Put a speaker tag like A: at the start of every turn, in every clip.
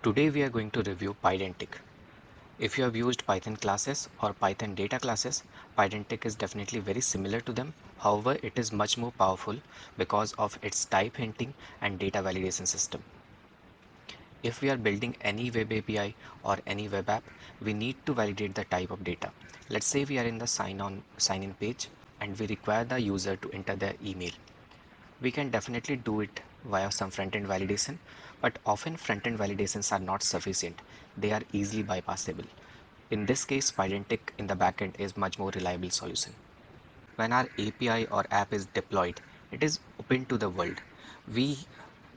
A: Today we are going to review Pydantic. If you have used Python classes or Python data classes, Pydantic is definitely very similar to them. However, it is much more powerful because of its type hinting and data validation system. If we are building any web API or any web app, we need to validate the type of data. Let's say we are in the sign in page and we require the user to enter their email. We can definitely do it via some front-end validation, but often front-end validations are not sufficient. They are easily bypassable. In this case, Pydantic in the backend is much more reliable solution. When our API or app is deployed, it is open to the world. We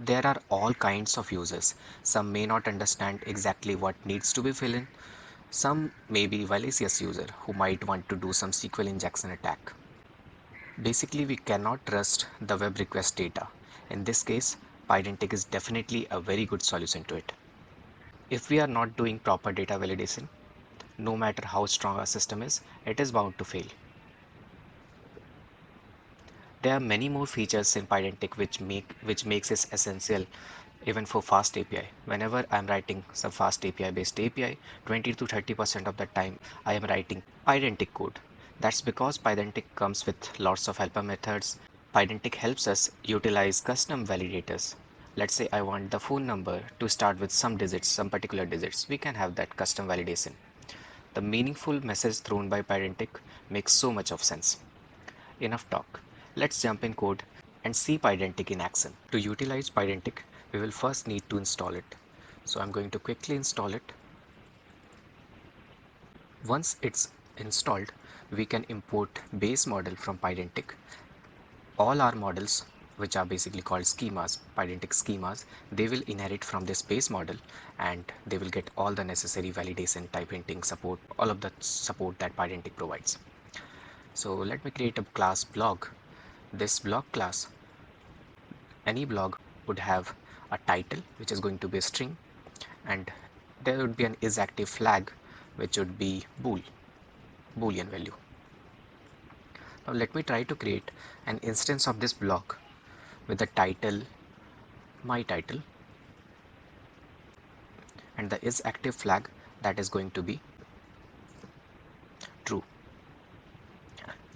A: There are all kinds of users. Some may not understand exactly what needs to be filled in. Some may be malicious user who might want to do some SQL injection attack. Basically, we cannot trust the web request data. In this case, Pydantic is definitely a very good solution to it. If we are not doing proper data validation, no matter how strong our system is, it is bound to fail. There are many more features in Pydantic which makes it essential even for FastAPI. Whenever I'm writing some FastAPI based API, 20 to 30% of the time I am writing Pydantic code. That's because Pydantic comes with lots of helper methods. Pydantic helps us utilize custom validators. Let's say I want the phone number to start with some digits, some particular digits. We can have that custom validation. The meaningful message thrown by Pydantic makes so much of sense. Enough talk. Let's jump in code and see Pydantic in action. To utilize Pydantic, we will first need to install it. So I'm going to quickly install it. Once it's installed, we can import base model from Pydantic. All our models, which are basically called schemas, Pydantic schemas, they will inherit from this base model and they will get all the necessary validation, type hinting support, all of the support that Pydantic provides. So let me create a class blog. This blog class, any blog would have a title which is going to be a string, and there would be an isActive flag which would be boolean value. Now let me try to create an instance of this blog with the title my title and the isActive flag that is going to be true.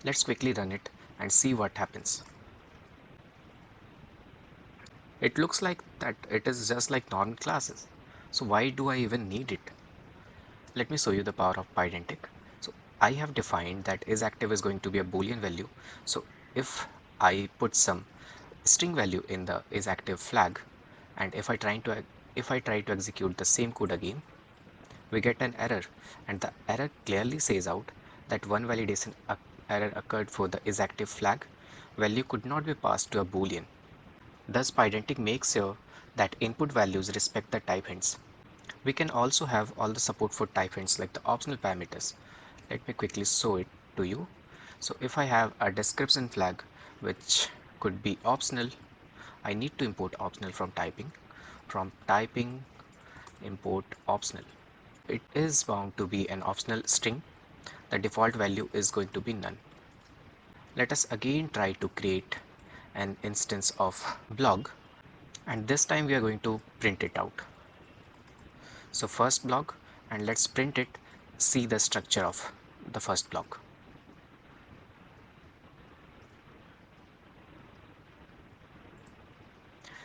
A: Let's quickly run it and see what happens. It looks like that it is just like normal classes. So why do I even need it? Let me show you the power of Pydantic. So I have defined that isActive is going to be a boolean value. So if I put some string value in the isActive flag, and if I try to execute the same code again, we get an error, and the error clearly says out that one validation error occurred for the isActive flag. Value could not be passed to a boolean. Thus Pydantic makes sure that input values respect the type hints. We can also have all the support for type hints like the optional parameters. Let me quickly show it to you. So if I have a description flag which could be optional, I need to import optional from typing. From typing, import optional. It is bound to be an optional string. The default value is going to be none. Let us again try to create an instance of blog, and this time we are going to print it out. So first blog, and let's print it, see the structure of the first blog.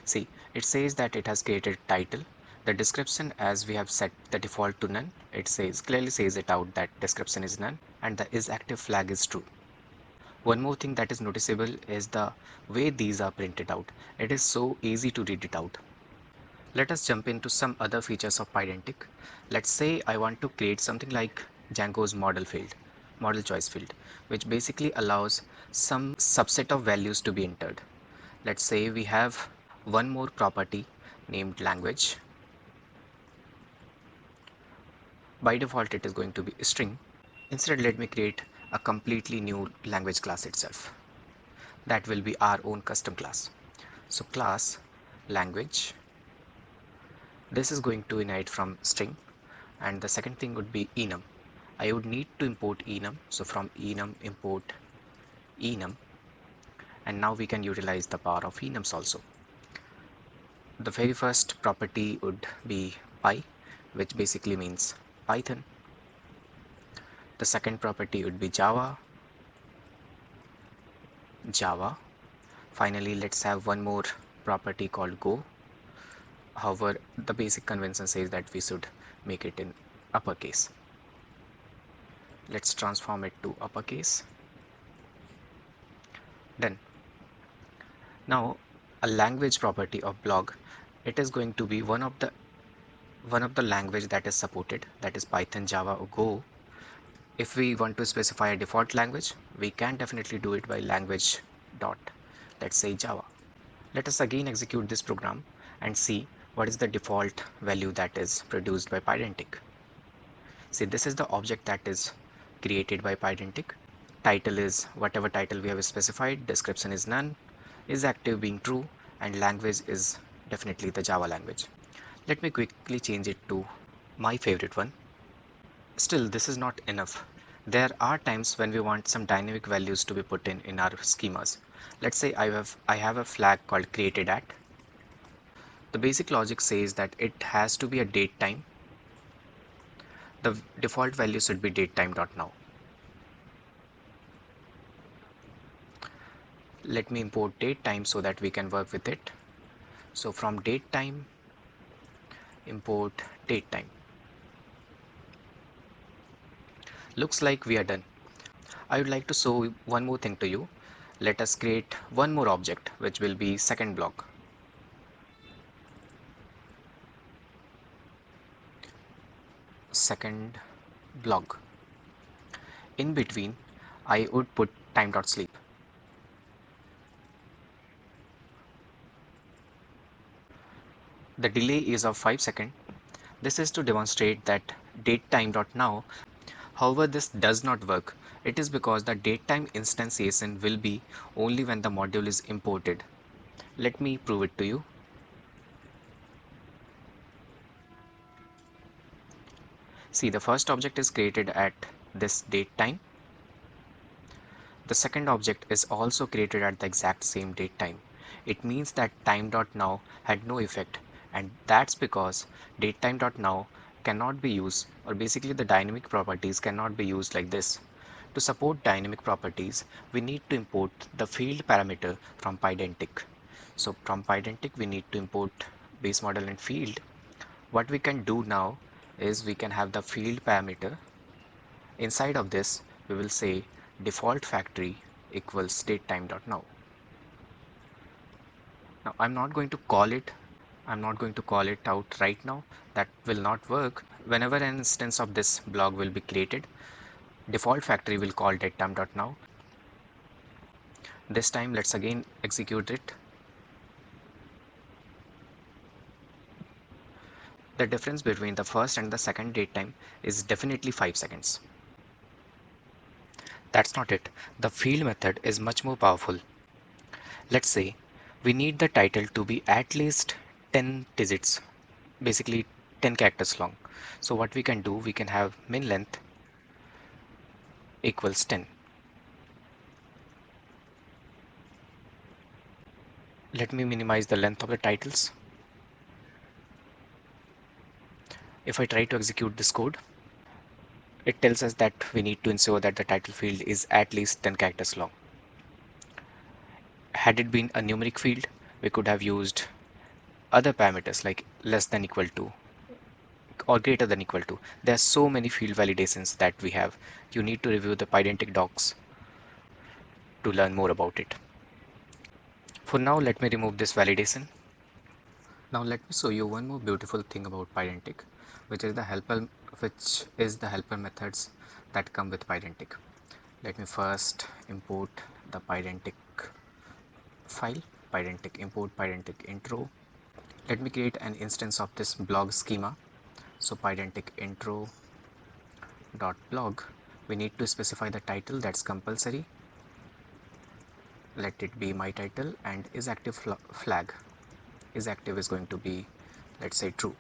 A: See, it says that it has created title. The description, as we have set the default to none, it says clearly says it out that description is none and the isActive flag is true. One more thing that is noticeable is the way these are printed out. It is so easy to read it out. Let us jump into some other features of Pydantic. Let's say I want to create something like Django's model choice field, which basically allows some subset of values to be entered. Let's say we have one more property named language. By default, it is going to be a string. Instead, let me create a completely new language class itself. That will be our own custom class. So class language, this is going to inherit from string, and the second thing would be enum. I would need to import enum, so from enum import enum, and now we can utilize the power of enums also. The very first property would be Py, which basically means Python. The second property would be Java. Finally, let's have one more property called Go. However, the basic convention says that we should make it in uppercase. Let's transform it to uppercase. Done. Now, a language property of blog, it is going to be one of the language that is supported, that is Python, Java, or Go. If we want to specify a default language, we can definitely do it by language dot, let's say Java. Let us again execute this program and see what is the default value that is produced by Pydantic. See, this is the object that is created by Pydantic. Title is whatever title we have specified, description is none, is active being true, and language is definitely the Java language. Let me quickly change it to my favorite one. Still, this is not enough. There are times when we want some dynamic values to be put in our schemas. Let's say I have a flag called created at. The basic logic says that it has to be a date time. The default value should be datetime.now. Let me import datetime so that we can work with it. So from datetime, import datetime. Looks like we are done. I would like to show one more thing to you. Let us create one more object, which will be second block. Second block. In between, I would put time.sleep. The delay is of 5 seconds. This is to demonstrate that datetime.now. However, this does not work. It is because the datetime instantiation will be only when the module is imported. Let me prove it to you. See, the first object is created at this datetime. The second object is also created at the exact same datetime. It means that time.now had no effect, and that's because datetime.now cannot be used, or basically the dynamic properties cannot be used like this. To support dynamic properties, we need to import the field parameter from Pydantic. So from Pydantic, we need to import base model and field. What we can do now is we can have the field parameter. Inside of this, we will say default factory equals datetime.now. Now I'm not going to call it. I'm not going to call it out right now. That will not work. Whenever an instance of this blog will be created, default factory will call datetime.now. This time let's again execute it. The difference between the first and the second datetime is definitely 5 seconds. That's not it. The field method is much more powerful. Let's say we need the title to be at least 10 digits, basically 10 characters long. So what we can do, we can have min length equals 10. Let me minimize the length of the titles. If I try to execute this code, it tells us that we need to ensure that the title field is at least 10 characters long. Had it been a numeric field, we could have used other parameters like less than equal to or greater than equal to. There are so many field validations that we have. You need to review the Pydantic docs to learn more about it. For now, let me remove this validation. Now let me show you one more beautiful thing about Pydantic, which is the helper methods that come with Pydantic. Let me first import the Pydantic file, Pydantic import Pydantic intro. Let me create an instance of this blog schema. So Pydantic intro dot blog. We need to specify the title, that's compulsory. Let it be my title, and is active flag. Is active is going to be, let's say, true.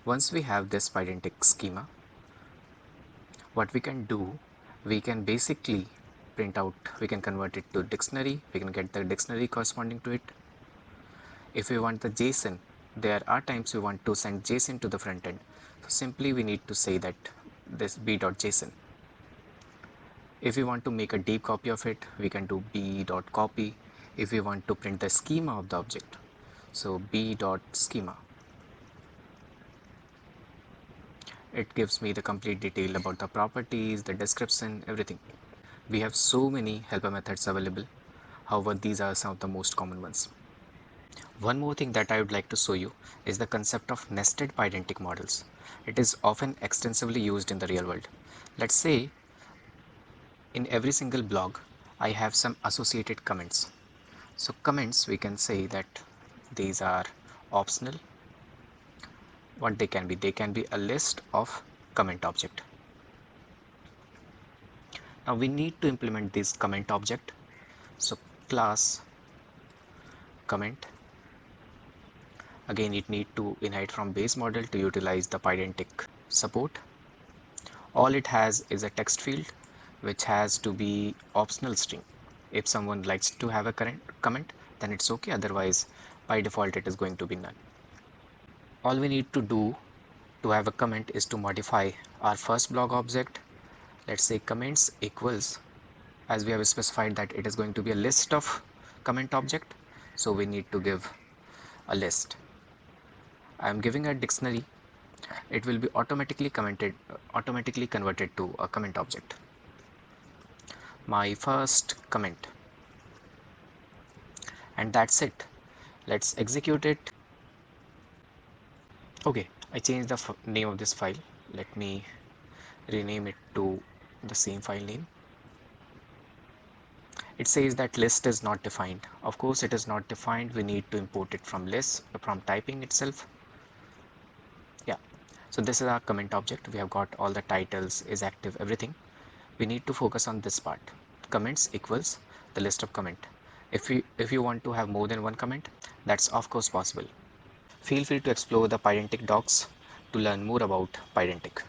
A: Once we have this Pydantic schema, what we can do, we can basically print out, we can convert it to dictionary, we can get the dictionary corresponding to it. If we want the JSON, there are times we want to send JSON to the front end. So simply we need to say that this b.json. If we want to make a deep copy of it, we can do b.copy. If we want to print the schema of the object, so b.schema. It gives me the complete detail about the properties, the description, everything. We have so many helper methods available. However, these are some of the most common ones. One more thing that I would like to show you is the concept of nested Pydantic models. It is often extensively used in the real world. Let's say in every single blog, I have some associated comments. So comments, we can say that these are optional. What they can be a list of comment object. Now we need to implement this comment object. So class comment. Again, it need to inherit from base model to utilize the Pydantic support. All it has is a text field which has to be optional string. If someone likes to have a current comment, then it's okay. Otherwise, by default, it is going to be none. All we need to do to have a comment is to modify our first blog object. Let's say comments equals, as we have specified that it is going to be a list of comment object. So we need to give a list. I am giving a dictionary. It will be automatically converted to a comment object. My first comment, and that's it. Let's execute it. Okay, I changed the name of this file. Let me rename it to the same file name. It says that list is not defined. Of course, it is not defined. We need to import it from list, from typing itself. Yeah, so this is our comment object. We have got all the titles, is active, everything. We need to focus on this part. Comments equals the list of comment. If you want to have more than one comment, that's of course possible. Feel free to explore the Pydantic docs to learn more about Pydantic.